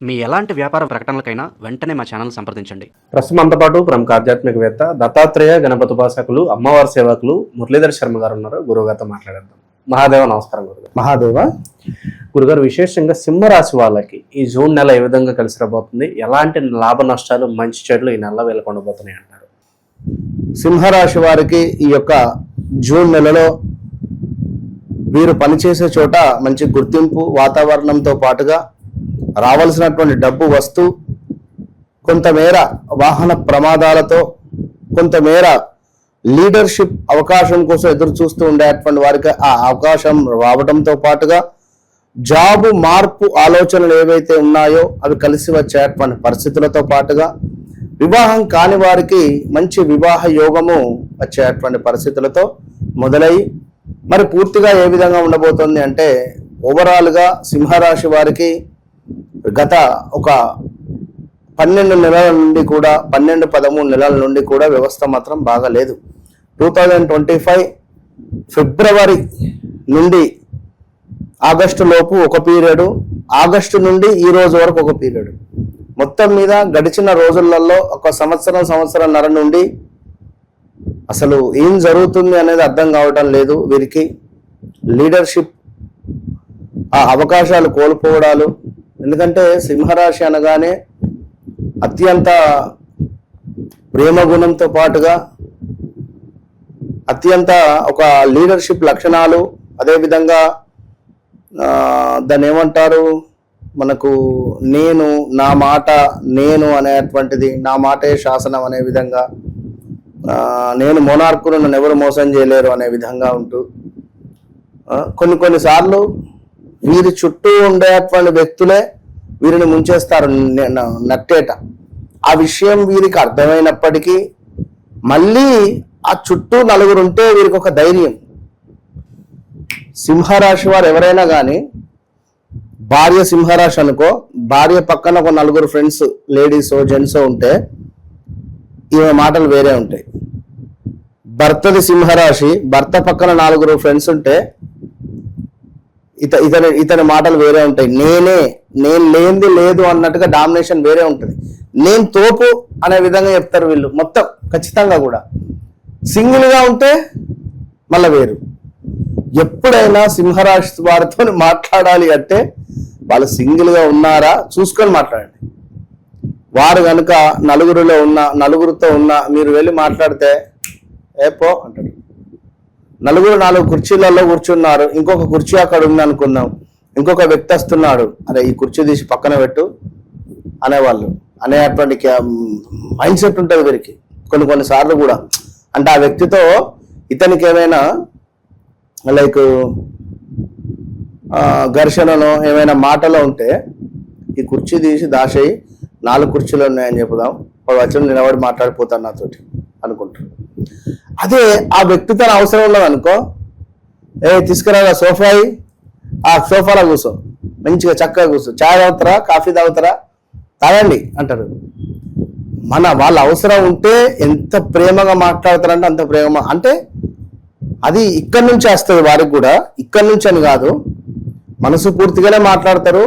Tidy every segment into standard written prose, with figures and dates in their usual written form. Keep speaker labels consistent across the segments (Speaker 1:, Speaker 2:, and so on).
Speaker 1: మీ ఎలాంటి వ్యాపార ప్రకటనలకైనా వెంటనే మా ఛానల్ సంప్రదించండి.
Speaker 2: ప్రస్తుతం మనతో పాటు ప్రముఖ ఆధ్యాత్మికవేత్త దత్తాత్రేయ గణపతి ఉపాసకులు అమ్మవారి సేవకులు మురళీధర్ శర్మ గారు ఉన్నారు. గురుగారితో మాట్లాడేద్దాం. మహాదేవ నమస్కారం గురుగారు.
Speaker 3: మహాదేవ.
Speaker 2: గురుగారు, విశేషంగా సింహరాశి వాళ్ళకి ఈ జూన్ నెల ఏ విధంగా కలిసి రాబోతుంది, ఎలాంటి లాభ నష్టాలు మంచి చెడులు ఈ నెలలో వెళ్ళకొండబోతున్నాయి అంటారు?
Speaker 3: సింహరాశి వారికి ఈ యొక్క జూన్ నెలలో వీరు పనిచేసే చోట మంచి గుర్తింపు వాతావరణంతో పాటుగా రావాల్సినటువంటి డబ్బు వస్తూ కొంతమేర వాహన ప్రమాదాలతో కొంతమేర లీడర్షిప్ అవకాశం కోసం ఎదురు చూస్తూ ఉండేటువంటి వారికి ఆ అవకాశం రావడంతో పాటుగా జాబు మార్పు ఆలోచనలు ఏవైతే ఉన్నాయో అవి కలిసి వచ్చేటువంటి పరిస్థితులతో పాటుగా వివాహం కాని వారికి మంచి వివాహ యోగము వచ్చేటువంటి పరిస్థితులతో మొదలై మరి పూర్తిగా ఏ విధంగా ఉండబోతుంది అంటే ఓవరాల్గా సింహరాశి వారికి గత ఒక 12 నెలల నుండి కూడా 12-13 నెలల నుండి కూడా వ్యవస్థ మాత్రం బాగాలేదు. 2025 ఫిబ్రవరి నుండి ఆగస్టు లోపు ఒక పీరియడ్, ఆగస్టు నుండి ఈ రోజు వరకు ఒక పీరియడ్, మొత్తం మీద గడిచిన రోజులలో ఒక సంవత్సరంన్నర నుండి అసలు ఏం జరుగుతుంది అనేది అర్థం కావటం లేదు. వీరికి లీడర్షిప్ ఆ అవకాశాలు కోల్పోవడాలు. ఎందుకంటే సింహరాశి అనగానే అత్యంత ప్రేమ గుణంతో పాటుగా అత్యంత ఒక లీడర్షిప్ లక్షణాలు, అదేవిధంగా దాన్ని ఏమంటారు మనకు నా మాట నేను అనేటువంటిది, నా మాటే శాసనం అనే విధంగా, నేను మోనార్కును నన్ను ఎవరు మోసం చేయలేరు అనే విధంగా ఉంటూ కొన్నిసార్లు వీరి చుట్టూ ఉండేటువంటి వ్యక్తులే వీరిని ముంచేస్తారు నట్టేట. ఆ విషయం వీరికి అర్థమైనప్పటికీ మళ్ళీ ఆ చుట్టూ నలుగురు ఉంటే వీరికి ఒక ధైర్యం. సింహరాశి వారు ఎవరైనా కానీ, భార్య సింహరాశి అనుకో, భార్య పక్కన ఒక నలుగురు ఫ్రెండ్స్ లేడీసో జెంట్సో ఉంటే ఈమె మాటలు వేరే ఉంటాయి. భర్తది సింహరాశి, భర్త పక్కన 4 ఫ్రెండ్స్ ఉంటే ఇతని మాటలు వేరే ఉంటాయి. నేను లేనిది లేదు అన్నట్టుగా డామినేషన్ వేరే ఉంటుంది. నేను తోపు అనే విధంగా చెప్తారు వీళ్ళు మొత్తం ఖచ్చితంగా కూడా. సింగిల్గా ఉంటే మళ్ళీ వేరు. ఎప్పుడైనా సింహరాశి వారితో మాట్లాడాలి అంటే వాళ్ళు సింగిల్గా ఉన్నారా చూసుకొని మాట్లాడండి. వారు కనుక నలుగురితో ఉన్న మీరు వెళ్ళి మాట్లాడితే ఏపో అంటాడు. 4 కుర్చీలలో కూర్చున్నారు, ఇంకొక కుర్చీ అక్కడ ఉంది అనుకుందాం, ఇంకొక వ్యక్తి వస్తున్నాడు, అరే ఈ కుర్చీ తీసి పక్కన పెట్టు అనేవాళ్ళు అనేటువంటి మైండ్ సెట్ ఉంటుంది వీరికి కొన్నిసార్లు కూడా. అంటే ఆ వ్యక్తితో ఇతనికి ఏమైనా లైక్ ఘర్షణలో ఏమైనా మాటలో ఉంటే ఈ కుర్చీ తీసి దాచేయి, 4 కుర్చీలు ఉన్నాయని చెప్పుదాం, వాడు వచ్చి నిలబడి మాట్లాడిపోతాను నాతోటి అనుకుంటారు. అదే ఆ వ్యక్తి తన అవసరం ఉన్నదనుకో, తీసుకురాగా సోఫా, ఆ సోఫాలో కూర్చో, మంచిగా చక్కగా కూర్చో, చాయ్ తాగుతారా కాఫీ తాగుతారా తాగండి అంటారు. వాళ్ళ అవసరం ఉంటే ఎంత ప్రేమగా మాట్లాడతారంటే అంత ప్రేమ. అంటే అది ఇక్కడి నుంచి వస్తుంది వారికి కూడా, ఇక్కడి నుంచి అని కాదు, మనసు పూర్తిగానే మాట్లాడతారు.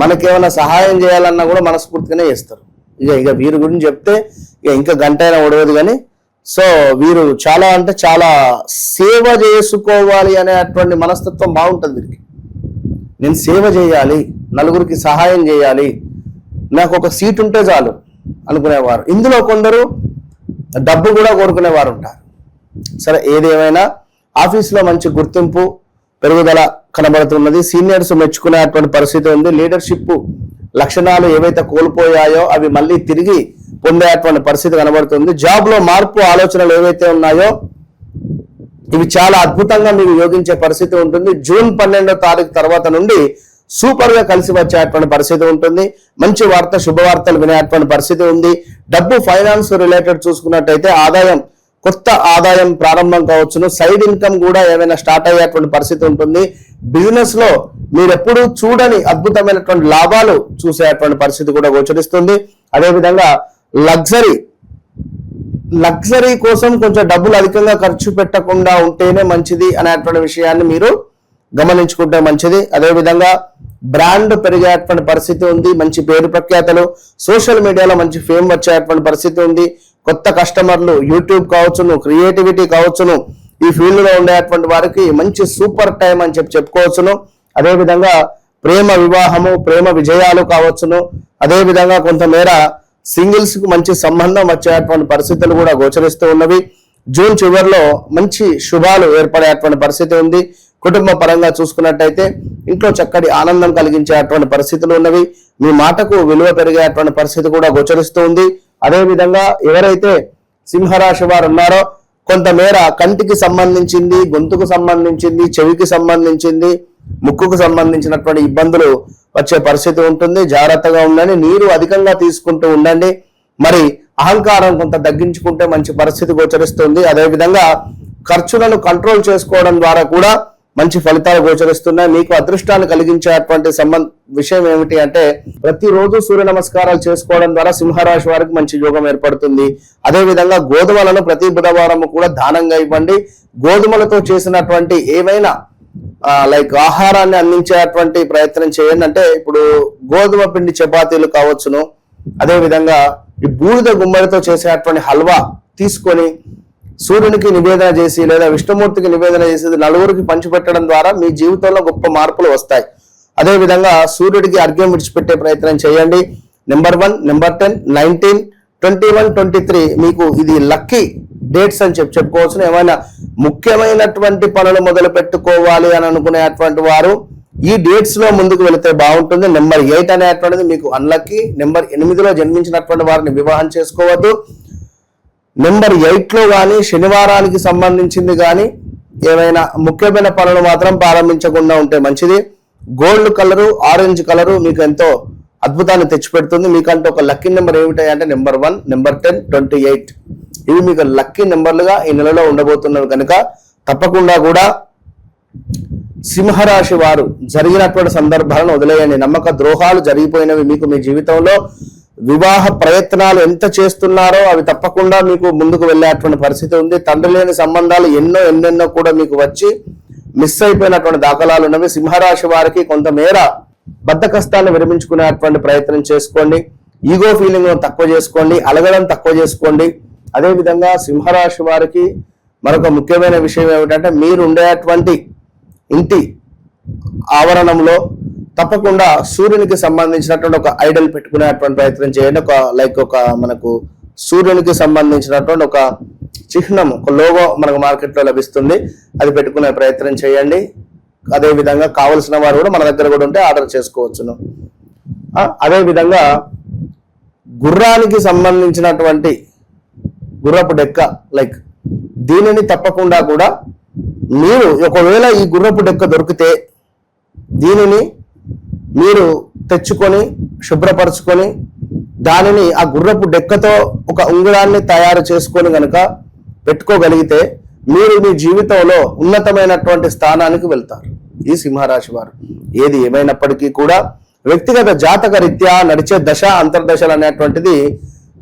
Speaker 3: మనకేమైనా సహాయం చేయాలన్నా కూడా మనస్ఫూర్తిగానే చేస్తారు. ఇక వీరి గురించి చెప్తే ఇంకా గంట అయినా ఒడవదు. కానీ సో వీరు చాలా అంటే చాలా సేవ చేసుకోవాలి అనేటువంటి మనస్తత్వం బాగుంటుంది వీరికి. నేను సేవ చేయాలి, నలుగురికి సహాయం చేయాలి, నాకు ఒక సీట్ ఉంటే చాలు అనుకునేవారు. ఇందులో కొందరు డబ్బు కూడా కోరుకునేవారు ఉంటారు. సరే, ఏదేమైనా ఆఫీస్లో మంచి గుర్తింపు పెరుగుదల కనబడుతున్నది. సీనియర్స్ మెచ్చుకునేటువంటి పరిస్థితి ఉంది. లీడర్షిప్ లక్షణాలు ఏవైతే కోల్పోయాయో అవి మళ్ళీ తిరిగి పొందేటువంటి పరిస్థితి కనబడుతుంది. జాబ్ లో మార్పు ఆలోచనలు ఏవైతే ఉన్నాయో ఇవి చాలా అద్భుతంగా మీకు యోగించే పరిస్థితి ఉంటుంది. జూన్ 12వ తారీఖు తర్వాత నుండి సూపర్ గా కలిసి వచ్చేటువంటి పరిస్థితి ఉంటుంది. మంచి వార్త, శుభవార్తలు వినేటువంటి పరిస్థితి ఉంది. డబ్బు ఫైనాన్స్ రిలేటెడ్ చూసుకున్నట్టయితే కొత్త ఆదాయం ప్రారంభం కావచ్చును. సైడ్ ఇన్కమ్ కూడా ఏమైనా స్టార్ట్ అయ్యేటువంటి పరిస్థితి ఉంటుంది. బిజినెస్ లో మీరు ఎప్పుడూ చూడని అద్భుతమైనటువంటి లాభాలు చూసేటువంటి పరిస్థితి కూడా గోచరిస్తుంది. అదేవిధంగా లగ్జరీ కోసం కొంచెం డబ్బులు అధికంగా ఖర్చు పెట్టకుండా ఉంటేనే మంచిది అనేటువంటి విషయాన్ని మీరు గమనించుకుంటే మంచిది. అదేవిధంగా బ్రాండ్ పెరిగేటువంటి పరిస్థితి ఉంది, మంచి పేరు ప్రఖ్యాతలు, సోషల్ మీడియాలో మంచి ఫేమ్ వచ్చేటువంటి పరిస్థితి ఉంది, కొత్త కస్టమర్లు, యూట్యూబ్ కావచ్చును, క్రియేటివిటీ కావచ్చును, ఈ ఫీల్డ్ లో ఉండేటువంటి వారికి మంచి సూపర్ టైం అని చెప్పుకోవచ్చును. అదేవిధంగా ప్రేమ వివాహము, ప్రేమ విజయాలు కావచ్చును. అదేవిధంగా కొంతమేర సింగిల్స్ కు మంచి సంబంధం వచ్చేటువంటి పరిస్థితులు కూడా గోచరిస్తూ ఉన్నవి. జూన్ చివరిలో మంచి శుభాలు ఏర్పడేటువంటి పరిస్థితి ఉంది. కుటుంబ పరంగా చూసుకున్నట్టయితే ఇంట్లో చక్కటి ఆనందం కలిగించేటువంటి పరిస్థితులు ఉన్నవి. మీ మాటకు విలువ పెరిగేటువంటి పరిస్థితి కూడా గోచరిస్తూ ఉంది. అదేవిధంగా ఎవరైతే సింహరాశి వారు ఉన్నారో కొంతమేర కంటికి సంబంధించింది, గొంతుకు సంబంధించింది, చెవికి సంబంధించింది, ముక్కుకు సంబంధించినటువంటి ఇబ్బందులు వచ్చే పరిస్థితి ఉంటుంది. జాగ్రత్తగా ఉండండి. నీరు అధికంగా తీసుకుంటూ ఉండండి. మరి అహంకారం కొంత తగ్గించుకుంటే మంచి పరిస్థితి గోచరిస్తుంది. అదేవిధంగా ఖర్చులను కంట్రోల్ చేసుకోవడం ద్వారా కూడా మంచి ఫలితాలు గోచరిస్తున్నాయి. మీకు అదృష్టాన్ని కలిగించేటువంటి విషయం ఏమిటి అంటే ప్రతిరోజు సూర్య నమస్కారాలు చేసుకోవడం ద్వారా సింహరాశి వారికి మంచి యోగం ఏర్పడుతుంది. అదేవిధంగా గోధుమలను ప్రతి బుధవారం కూడా దానంగా ఇవ్వండి. గోధుమలతో చేసినటువంటి ఏవైనా లైక్ ఆహారాన్ని అందించేటువంటి ప్రయత్నం చేయండి. అంటే ఇప్పుడు గోధుమ పిండి చపాతీలు కావచ్చును, అదేవిధంగా ఈ బూడిద గుమ్మడితో చేసేటువంటి హల్వా తీసుకొని సూర్యునికి నివేదన చేసి లేదా విష్ణుమూర్తికి నివేదన చేసి నలుగురికి పంచిపెట్టడం ద్వారా మీ జీవితంలో గొప్ప మార్పులు వస్తాయి. అదేవిధంగా సూర్యుడికి అర్ఘ్యం విడిచిపెట్టే ప్రయత్నం చేయండి. నెంబర్ 1, నెంబర్ 10, 19, 21, 23 మీకు ఇది లక్కీ డేట్స్ అని చెప్పుకోవచ్చు. ఏమైనా ముఖ్యమైనటువంటి పనులు మొదలు పెట్టుకోవాలి అని అనుకునేటువంటి వారు ఈ డేట్స్ లో ముందుకు వెళితే బాగుంటుంది. నెంబర్ 8 అనేటువంటిది మీకు అన్లక్కీ. నెంబర్ 8లో జన్మించినటువంటి వారిని వివాహం చేసుకోవద్దు. నెంబర్ 8లో కానీ శనివారానికి సంబంధించింది కానీ ఏమైనా ముఖ్యమైన పనులు మాత్రం ప్రారంభించకుండా ఉంటే మంచిది. గోల్డ్ కలరు, ఆరెంజ్ కలరు మీకు ఎంతో అద్భుతాన్ని తెచ్చిపెడుతుంది. మీకంటే ఒక లక్కీ నెంబర్ ఏమిటంటే నెంబర్ 1, నెంబర్ 10, 28 ఇవి మీకు లక్కీ నెంబర్లుగా ఈ నెలలో ఉండబోతున్నవి కనుక తప్పకుండా కూడా సింహరాశి వారు జరిగినటువంటి సందర్భాలను వదిలేయండి. నమ్మక ద్రోహాలు జరిగిపోయినవి మీకు మీ జీవితంలో. వివాహ ప్రయత్నాలు ఎంత చేస్తున్నారో అవి తప్పకుండా మీకు ముందుకు వెళ్ళేటువంటి పరిస్థితి ఉంది. తండ్రి లేని సంబంధాలు ఎన్నెన్నో కూడా మీకు వచ్చి మిస్ అయిపోయినటువంటి దాఖలాలు ఉన్నవి. సింహరాశి వారికి కొంతమేర బద్ధకష్టాన్ని విరమించుకునేటువంటి ప్రయత్నం చేసుకోండి. ఈగో ఫీలింగ్ తక్కువ చేసుకోండి, అలగడం తక్కువ చేసుకోండి. అదేవిధంగా సింహరాశి వారికి మరొక ముఖ్యమైన విషయం ఏమిటంటే మీరు ఉండేటువంటి ఇంటి ఆవరణంలో తప్పకుండా సూర్యునికి సంబంధించినటువంటి ఒక ఐడల్ పెట్టుకునేటువంటి ప్రయత్నం చేయండి. మనకు సూర్యునికి సంబంధించినటువంటి ఒక చిహ్నం, ఒక లోగో మనకు మార్కెట్లో లభిస్తుంది, అది పెట్టుకునే ప్రయత్నం చేయండి. అదేవిధంగా కావలసిన వారు కూడా మన దగ్గర కూడా ఉంటే ఆర్డర్ చేసుకోవచ్చును. అదేవిధంగా గుర్రానికి సంబంధించినటువంటి గుర్రపు డెక్క దీనిని తప్పకుండా కూడా మీరు ఒకవేళ ఈ గుర్రపు డెక్క దొరికితే దీనిని మీరు తెచ్చుకొని శుభ్రపరచుకొని దానిని ఆ గుర్రపు డెక్కతో ఒక ఉంగరాన్ని తయారు చేసుకొని గనక పెట్టుకోగలిగితే మీరు మీ జీవితంలో ఉన్నతమైనటువంటి స్థానానికి వెళ్తారు. ఈ సింహరాశి వారు ఏది ఏమైనప్పటికీ కూడా వ్యక్తిగత జాతక రీత్యా నడిచే దశ అంతర్దశలు అనేటువంటిది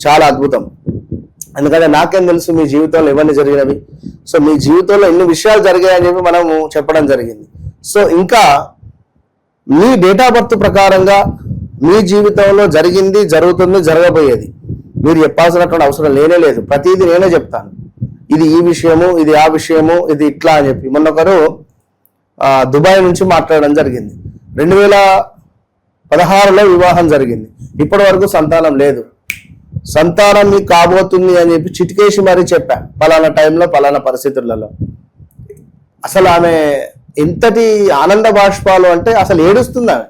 Speaker 3: చాలా అద్భుతం. ఎందుకంటే నాకేం తెలుసు మీ జీవితంలో ఇవన్నీ జరిగినవి. సో మీ జీవితంలో ఎన్ని విషయాలు జరిగాయని చెప్పి మనము చెప్పడం జరిగింది. సో ఇంకా మీ డేట్ ఆఫ్ బర్త్ ప్రకారంగా మీ జీవితంలో జరిగింది, జరుగుతుంది, జరగబోయేది మీరు చెప్పాల్సినటువంటి అవసరం లేనే లేదు. ప్రతిదీ నేనే చెప్తాను. ఇది ఈ విషయము, ఇది ఆ విషయము, ఇది ఇట్లా అని చెప్పి మొన్నొకరు దుబాయ్ నుంచి మాట్లాడడం జరిగింది. 2016లో వివాహం జరిగింది. ఇప్పటి వరకు సంతానం లేదు. సంతానం మీకు కాబోతుంది అని చెప్పి చిటికేసి మరీ చెప్పా, పలానా టైంలో పలానా పరిస్థితులలో. అసలు ఆమె ఎంతటి ఆనంద బాష్పాలు అంటే అసలు ఏడుస్తుంది ఆమె.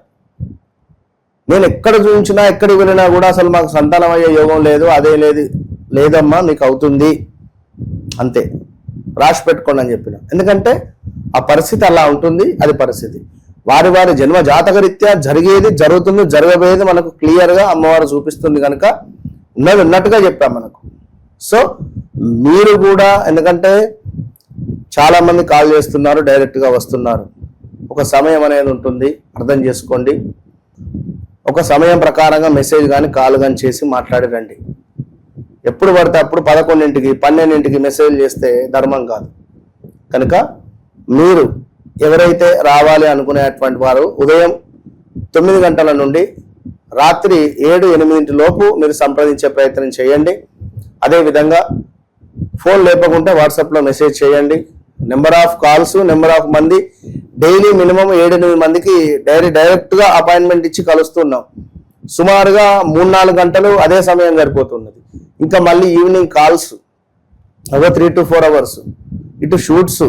Speaker 3: నేను ఎక్కడ చూపించినా ఎక్కడికి వెళ్ళినా కూడా అసలు మాకు సంతానం అయ్యే యోగం లేదు, అదే లేదమ్మా మీకు అవుతుంది అంతే, రాసి పెట్టుకోండి అని చెప్పిన. ఎందుకంటే ఆ పరిస్థితి అలా ఉంటుంది. అది పరిస్థితి వారి వారి జన్మ జాతక రీత్యా జరిగేది, జరుగుతుంది, జరగబోయేది మనకు క్లియర్గా అమ్మవారు చూపిస్తుంది కనుక ఉన్నది ఉన్నట్టుగా చెప్పాం మనకు. సో మీరు కూడా, ఎందుకంటే చాలా మంది కాల్ చేస్తున్నారు, డైరెక్ట్గా వస్తున్నారు. ఒక సమయం అనేది ఉంటుంది, అర్థం చేసుకోండి. ఒక సమయం ప్రకారంగా మెసేజ్ కానీ కాల్ కానీ చేసి మాట్లాడి రండి. ఎప్పుడు పడితే అప్పుడు 11ంటికి 12ంటికి మెసేజ్ చేస్తే ధర్మం కాదు. కనుక మీరు ఎవరైతే రావాలి అనుకునేటువంటి వారు ఉదయం 9 గంటల నుండి రాత్రి 7-8 లోపు మీరు సంప్రదించే ప్రయత్నం చేయండి. అదేవిధంగా ఫోన్ లేపకుంటే వాట్సాప్లో మెసేజ్ చేయండి. Number of calls, number of మంది డైలీ మినిమం 7-8 మందికి డైరెక్ట్గా అపాయింట్మెంట్ ఇచ్చి కలుస్తున్నాం. సుమారుగా 3-4 గంటలు అదే సమయం సరిపోతున్నది. ఇంకా మళ్ళీ ఈవినింగ్ కాల్స్ ఒక 3 to 4 అవర్స్, ఇటు షూట్స్,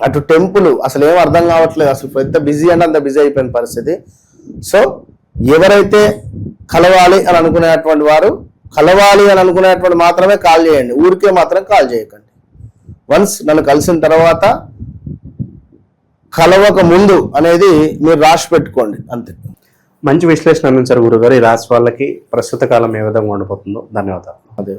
Speaker 3: అటు టెంపుల్, అసలు ఏం అర్థం కావట్లేదు. అసలు ఎంత బిజీ అంటే అంత బిజీ అయిపోయిన పరిస్థితి. సో ఎవరైతే కలవాలి అని అనుకునేటువంటి వారు కలవాలి అని అనుకునేటువంటి మాత్రమే కాల్ చేయండి, ఊరికే మాత్రం కాల్ చేయకండి. వన్స్ నన్ను కలిసిన తర్వాత కలవక ముందు అనేది మీరు రాసి పెట్టుకోండి, అంతే.
Speaker 2: మంచి విశ్లేషణ అందించారు గురుగారు. ఈ రాశి వాళ్ళకి ప్రస్తుత కాలం ఏ విధంగా ఉండబోతుందో. ధన్యవాదాలు.
Speaker 3: అదే.